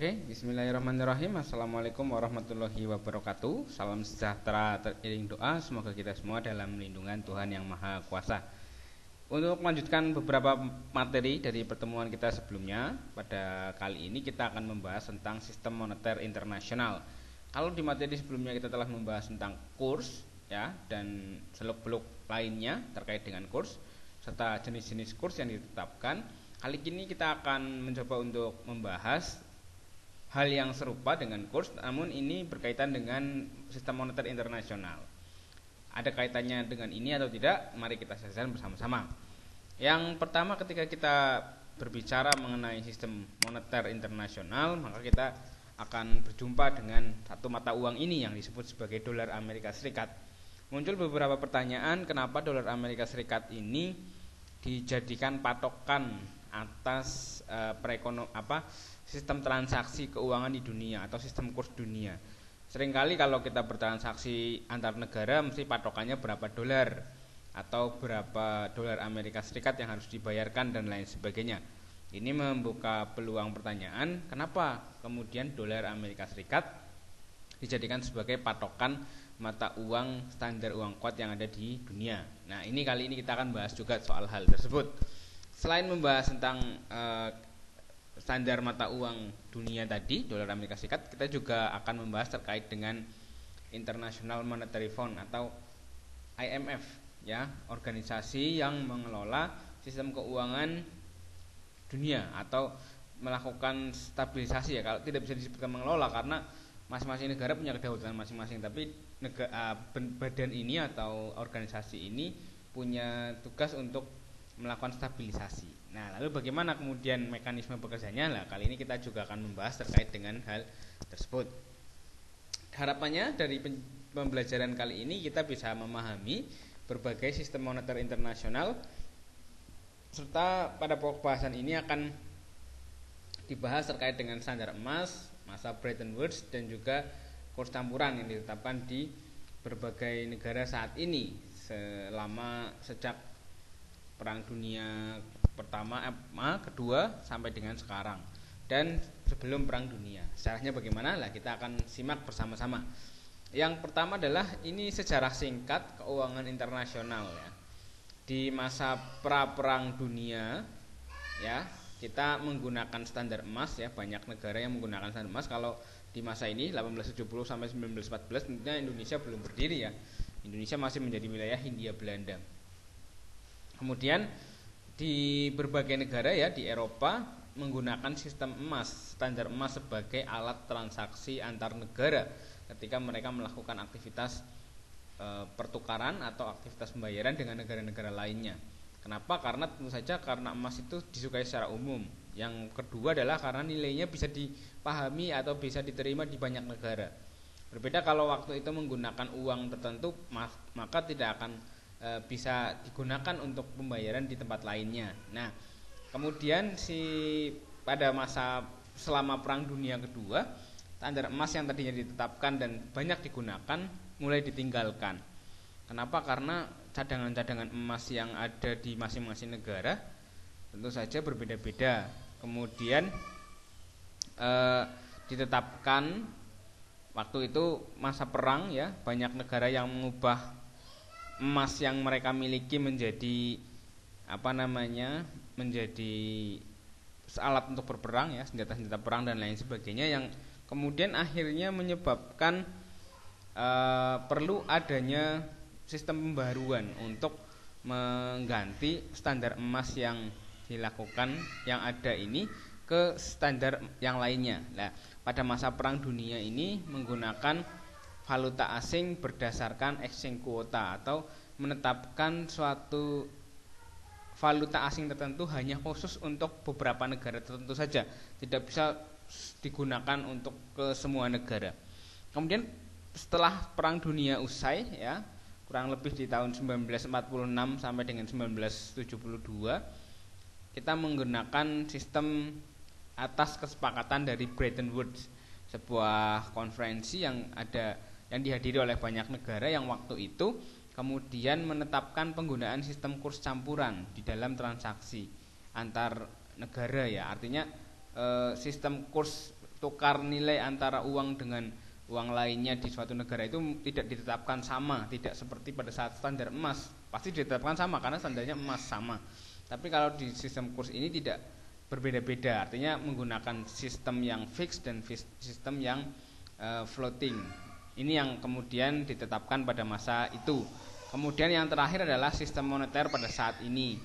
Oke, bismillahirrahmanirrahim. Assalamualaikum warahmatullahi wabarakatuh. Salam sejahtera teriring doa. Semoga kita semua dalam lindungan Tuhan Yang Maha Kuasa. Untuk melanjutkan beberapa materi dari pertemuan kita sebelumnya, pada kali ini kita akan membahas tentang sistem moneter internasional. Kalau di materi sebelumnya kita telah membahas tentang kurs, ya, dan seluk-beluk lainnya terkait dengan kurs serta jenis-jenis kurs yang ditetapkan. Kali ini kita akan mencoba untuk membahas hal yang serupa dengan kurs, namun ini berkaitan dengan sistem moneter internasional. Ada kaitannya dengan ini atau tidak? Mari kita saksikan bersama-sama. Yang pertama, ketika kita berbicara mengenai sistem moneter internasional, maka kita akan berjumpa dengan satu mata uang ini yang disebut sebagai dolar Amerika Serikat. Muncul beberapa pertanyaan, kenapa dolar Amerika Serikat ini dijadikan patokan atas sistem transaksi keuangan di dunia atau sistem kurs dunia. Seringkali kalau kita bertransaksi antar negara mesti patokannya berapa dolar atau berapa dolar Amerika Serikat yang harus dibayarkan dan lain sebagainya. Ini membuka peluang pertanyaan, kenapa kemudian dolar Amerika Serikat dijadikan sebagai patokan mata uang standar uang kuat yang ada di dunia. Nah, ini kali ini kita akan bahas juga soal hal tersebut. Selain membahas tentang standar mata uang dunia tadi, dolar Amerika Serikat, kita juga akan membahas terkait dengan International Monetary Fund atau IMF, ya, organisasi yang mengelola sistem keuangan dunia atau melakukan stabilisasi, ya. Kalau tidak bisa disebutkan mengelola karena masing-masing negara punya kedaulatan masing-masing, tapi badan ini atau organisasi ini punya tugas untuk melakukan stabilisasi. Nah, lalu bagaimana kemudian mekanisme bekerjanya? Nah, kali ini kita juga akan membahas terkait dengan hal tersebut. Harapannya dari pembelajaran kali ini kita bisa memahami berbagai sistem moneter internasional, serta pada pokok bahasan ini akan dibahas terkait dengan standar emas, masa Bretton Woods, dan juga kurs campuran yang ditetapkan di berbagai negara saat ini sejak Perang Dunia Pertama, kedua sampai dengan sekarang, dan sebelum Perang Dunia. Sejarahnya bagaimana? Lah, kita akan simak bersama-sama. Yang pertama adalah ini sejarah singkat keuangan internasional, ya. Di masa pra-perang dunia, ya, kita menggunakan standar emas, ya. Banyak negara yang menggunakan standar emas. Kalau di masa ini 1870 sampai 1914 tentunya Indonesia belum berdiri, ya. Indonesia masih menjadi wilayah Hindia Belanda. Kemudian di berbagai negara, ya, di Eropa menggunakan sistem emas, standar emas sebagai alat transaksi antar negara ketika mereka melakukan aktivitas pertukaran atau aktivitas pembayaran dengan negara-negara lainnya. Kenapa? Karena tentu saja karena emas itu disukai secara umum. Yang kedua adalah karena nilainya bisa dipahami atau bisa diterima di banyak negara. Berbeda kalau waktu itu menggunakan uang tertentu, maka tidak akan bisa digunakan untuk pembayaran di tempat lainnya. Nah, kemudian pada masa selama Perang Dunia Kedua, standar emas yang tadinya ditetapkan dan banyak digunakan mulai ditinggalkan. Kenapa? Karena cadangan-cadangan emas yang ada di masing-masing negara tentu saja berbeda-beda. Kemudian ditetapkan waktu itu masa perang, ya, banyak negara yang mengubah emas yang mereka miliki menjadi menjadi alat untuk berperang, ya, senjata-senjata perang dan lain sebagainya, yang kemudian akhirnya menyebabkan perlu adanya sistem pembaruan untuk mengganti standar emas yang dilakukan yang ada ini ke standar yang lainnya. Nah, pada masa Perang Dunia ini menggunakan valuta asing berdasarkan exchange quota atau menetapkan suatu valuta asing tertentu hanya khusus untuk beberapa negara tertentu saja, tidak bisa digunakan untuk ke semua negara. Kemudian setelah Perang Dunia usai, ya, kurang lebih di tahun 1946 sampai dengan 1972, kita menggunakan sistem atas kesepakatan dari Bretton Woods, sebuah konferensi yang dihadiri oleh banyak negara yang waktu itu kemudian menetapkan penggunaan sistem kurs campuran di dalam transaksi antar negara, ya. Artinya sistem kurs tukar nilai antara uang dengan uang lainnya di suatu negara itu tidak ditetapkan sama, tidak seperti pada saat standar emas. Pasti ditetapkan sama karena standarnya emas sama. Tapi kalau di sistem kurs ini tidak, berbeda-beda, artinya menggunakan sistem yang fix dan sistem yang floating. Ini yang kemudian ditetapkan pada masa itu. Kemudian yang terakhir adalah sistem moneter pada saat ini,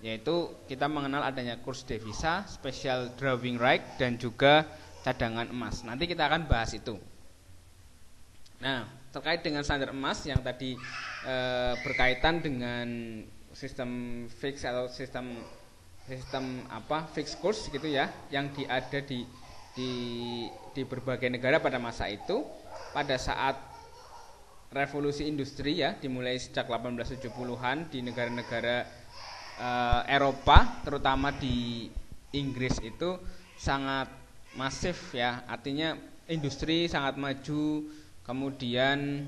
yaitu kita mengenal adanya kurs devisa, special drawing right, dan juga cadangan emas. Nanti kita akan bahas itu. Nah, terkait dengan standar emas yang tadi berkaitan dengan sistem fix atau sistem fixed course gitu ya, yang ada di berbagai negara pada masa itu. Pada saat revolusi industri ya, dimulai sejak 1870-an di negara-negara Eropa, terutama di Inggris itu sangat masif ya, artinya industri sangat maju, kemudian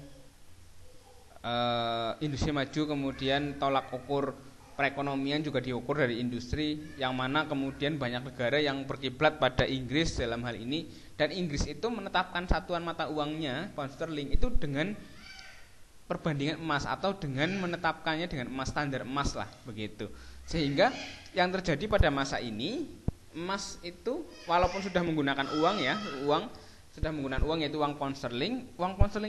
industri maju, kemudian tolak ukur perekonomian juga diukur dari industri, yang mana kemudian banyak negara yang berkiblat pada Inggris dalam hal ini. Dan Inggris itu menetapkan satuan mata uangnya pound sterling itu dengan perbandingan emas, atau dengan menetapkannya dengan emas, standar emas lah begitu. Sehingga yang terjadi pada masa ini, emas itu walaupun sudah menggunakan uang ya, sudah menggunakan uang, yaitu uang pound sterling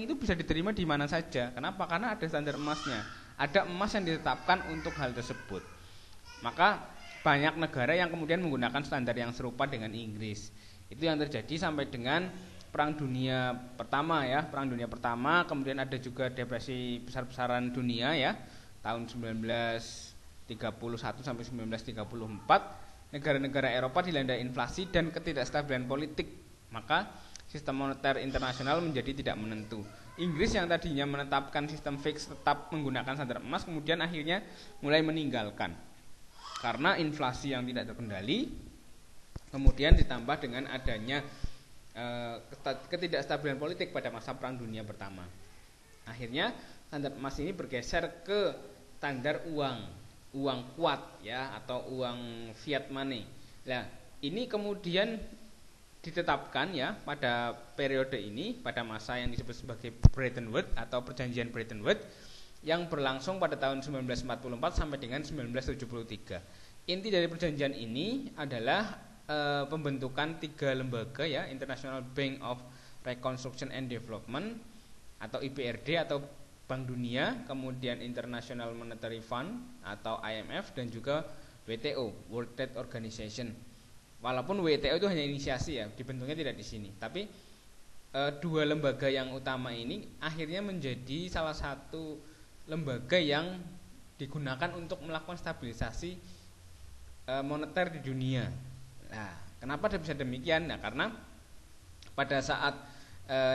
itu bisa diterima di mana saja. Kenapa? Karena ada standar emasnya. Ada emas yang ditetapkan untuk hal tersebut. Maka banyak negara yang kemudian menggunakan standar yang serupa dengan Inggris. Itu yang terjadi sampai dengan Perang Dunia Pertama ya, Perang Dunia Pertama, kemudian ada juga depresi besar-besaran dunia ya, tahun 1931 sampai 1934. Negara-negara Eropa dilanda inflasi dan ketidakstabilan politik, maka sistem moneter internasional menjadi tidak menentu. Inggris yang tadinya menetapkan sistem fix tetap menggunakan standar emas, kemudian akhirnya mulai meninggalkan karena inflasi yang tidak terkendali, kemudian ditambah dengan adanya ketidakstabilan politik pada masa Perang Dunia Pertama. Akhirnya standar emas ini bergeser ke standar uang kuat ya, atau uang fiat money. Nah, ini kemudian ditetapkan ya pada periode ini, pada masa yang disebut sebagai Bretton Woods atau perjanjian Bretton Woods, yang berlangsung pada tahun 1944 sampai dengan 1973. Inti dari perjanjian ini adalah pembentukan 3 lembaga ya, International Bank of Reconstruction and Development atau IBRD atau Bank Dunia, kemudian International Monetary Fund atau IMF, dan juga WTO, World Trade Organization. Walaupun WTO itu hanya inisiasi ya, dibentuknya tidak di sini. Tapi 2 lembaga yang utama ini akhirnya menjadi salah satu lembaga yang digunakan untuk melakukan stabilisasi moneter di dunia. Nah, kenapa bisa demikian? Nah, karena pada saat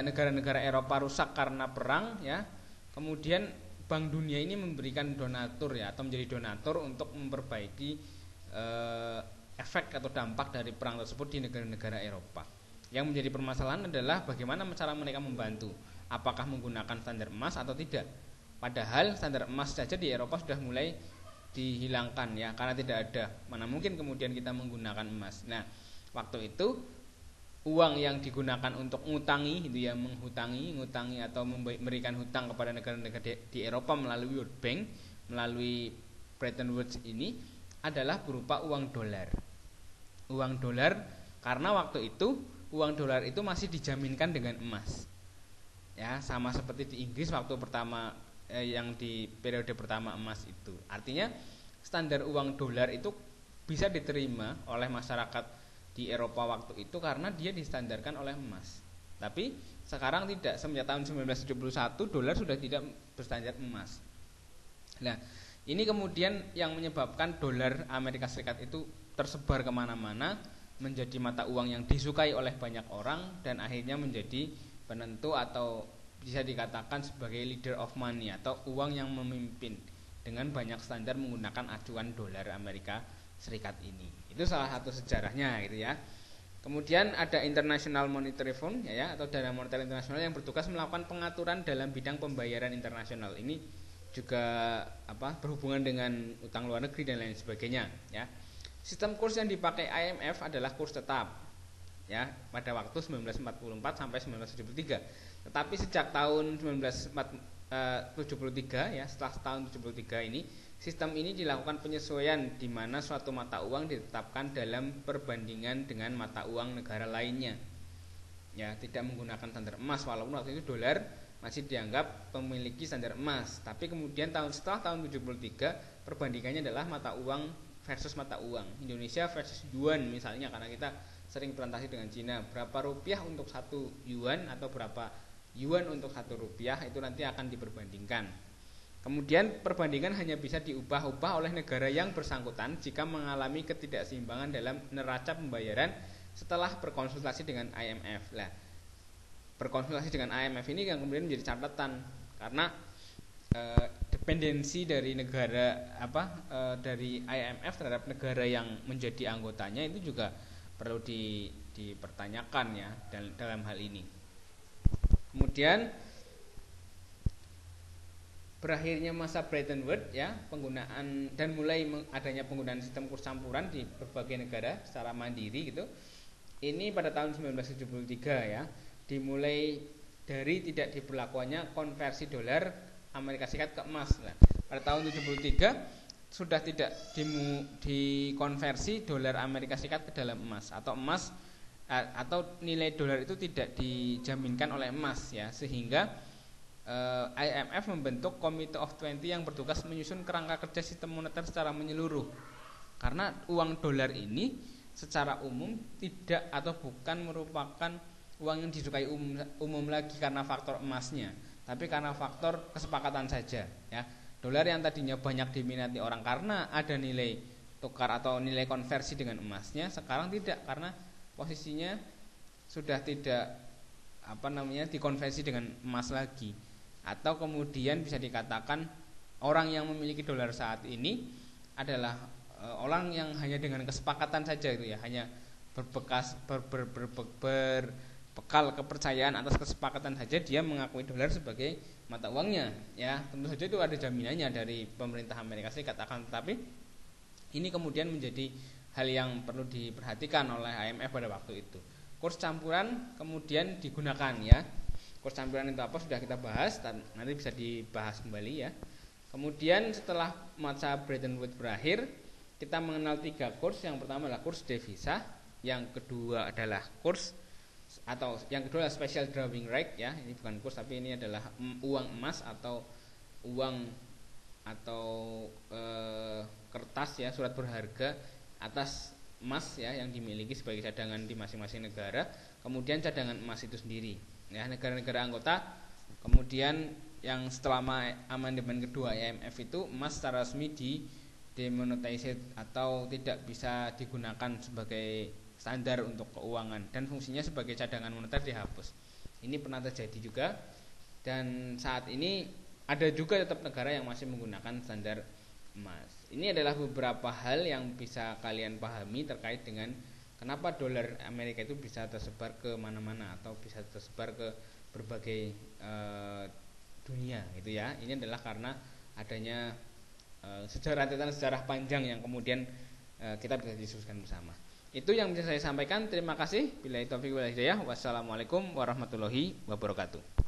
negara-negara Eropa rusak karena perang ya, kemudian Bank Dunia ini memberikan donatur ya, atau menjadi donatur untuk memperbaiki efek atau dampak dari perang tersebut di negara-negara Eropa. Yang menjadi permasalahan adalah bagaimana cara mereka membantu, apakah menggunakan standar emas atau tidak. Padahal standar emas saja di Eropa sudah mulai dihilangkan ya, karena tidak ada. Mana mungkin kemudian kita menggunakan emas. Nah, waktu itu uang yang digunakan untuk ngutangi itu ya, ngutangi atau memberikan hutang kepada negara-negara di Eropa melalui World Bank, melalui Bretton Woods ini adalah berupa uang dolar. Uang dolar, karena waktu itu uang dolar itu masih dijaminkan dengan emas. Ya, sama seperti di Inggris waktu pertama yang di periode pertama emas itu. Artinya standar uang dolar itu bisa diterima oleh masyarakat di Eropa waktu itu karena dia distandarkan oleh emas. Tapi sekarang tidak, semenjak tahun 1971 dolar sudah tidak berstandar emas. Nah, ini kemudian yang menyebabkan dolar Amerika Serikat itu tersebar kemana-mana, menjadi mata uang yang disukai oleh banyak orang, dan akhirnya menjadi penentu atau bisa dikatakan sebagai leader of money atau uang yang memimpin dengan banyak standar menggunakan acuan dolar Amerika Serikat ini. Itu salah satu sejarahnya gitu ya. Kemudian ada International Monetary Fund ya, atau Dana Moneter Internasional yang bertugas melakukan pengaturan dalam bidang pembayaran internasional. Ini juga berhubungan dengan utang luar negeri dan lain sebagainya ya. Sistem kurs yang dipakai IMF adalah kurs tetap. ya pada waktu 1944 sampai 1973. Tetapi sejak tahun 1973 ya, setelah tahun 73 ini, sistem ini dilakukan penyesuaian di mana suatu mata uang ditetapkan dalam perbandingan dengan mata uang negara lainnya. Ya, tidak menggunakan standar emas, walaupun waktu itu dolar masih dianggap memiliki standar emas. Tapi kemudian setelah tahun 73 perbandingannya adalah mata uang versus mata uang. Indonesia versus yuan misalnya, karena kita sering bertransaksi dengan Cina. Berapa rupiah untuk 1 yuan atau berapa yuan untuk 1 rupiah itu nanti akan diperbandingkan. Kemudian perbandingan hanya bisa diubah-ubah oleh negara yang bersangkutan jika mengalami ketidakseimbangan dalam neraca pembayaran setelah berkonsultasi dengan IMF. Lah, berkonsultasi dengan IMF ini yang kemudian menjadi catatan, karena dependensi dari negara dari IMF terhadap negara yang menjadi anggotanya itu juga perlu dipertanyakan ya dalam hal ini. Kemudian berakhirnya masa Bretton Woods ya, penggunaan dan mulai adanya penggunaan sistem kurs campuran di berbagai negara secara mandiri gitu. Ini pada tahun 1973 ya, dimulai dari tidak diberlakukannya konversi dolar Amerika Serikat ke emas. Nah, pada tahun 73 sudah tidak dikonversi dolar Amerika Serikat ke dalam emas, atau nilai dolar itu tidak dijaminkan oleh emas ya, sehingga IMF membentuk Committee of 20 yang bertugas menyusun kerangka kerja sistem moneter secara menyeluruh. Karena uang dolar ini secara umum tidak atau bukan merupakan uang yang disukai umum lagi karena faktor emasnya, tapi karena faktor kesepakatan saja ya. Dolar yang tadinya banyak diminati orang karena ada nilai tukar atau nilai konversi dengan emasnya, sekarang tidak, karena posisinya sudah tidak dikonversi dengan emas lagi. Atau kemudian bisa dikatakan orang yang memiliki dolar saat ini adalah orang yang hanya dengan kesepakatan saja itu ya, hanya berbekal kepercayaan atas kesepakatan saja dia mengakui dolar sebagai mata uangnya ya. Tentu saja itu ada jaminannya dari pemerintah Amerika Serikat, akan tetapi ini kemudian menjadi hal yang perlu diperhatikan oleh IMF pada waktu itu. Kurs campuran kemudian digunakan ya. Kurs campuran itu apa sudah kita bahas, dan nanti bisa dibahas kembali ya. Kemudian setelah masa Bretton Woods berakhir, kita mengenal 3 kurs. Yang pertama adalah kurs devisa, yang kedua adalah special drawing rate ya. Ini bukan kurs tapi ini adalah uang emas atau kertas ya, surat berharga atas emas ya, yang dimiliki sebagai cadangan di masing-masing negara. Kemudian cadangan emas itu sendiri ya, negara-negara anggota. Kemudian yang setelah amandemen kedua IMF itu emas secara resmi demonetized atau tidak bisa digunakan sebagai standar untuk keuangan, dan fungsinya sebagai cadangan moneter dihapus. Ini pernah terjadi juga, dan saat ini ada juga tetap negara yang masih menggunakan standar emas. Ini adalah beberapa hal yang bisa kalian pahami terkait dengan kenapa dolar Amerika itu bisa tersebar ke mana-mana atau bisa tersebar ke berbagai dunia gitu ya. Ini adalah karena adanya sejarah panjang yang kemudian kita bisa diskusikan bersama. Itu yang bisa saya sampaikan. Terima kasih. Billahi taufiq wal hidayah. Wassalamualaikum warahmatullahi wabarakatuh.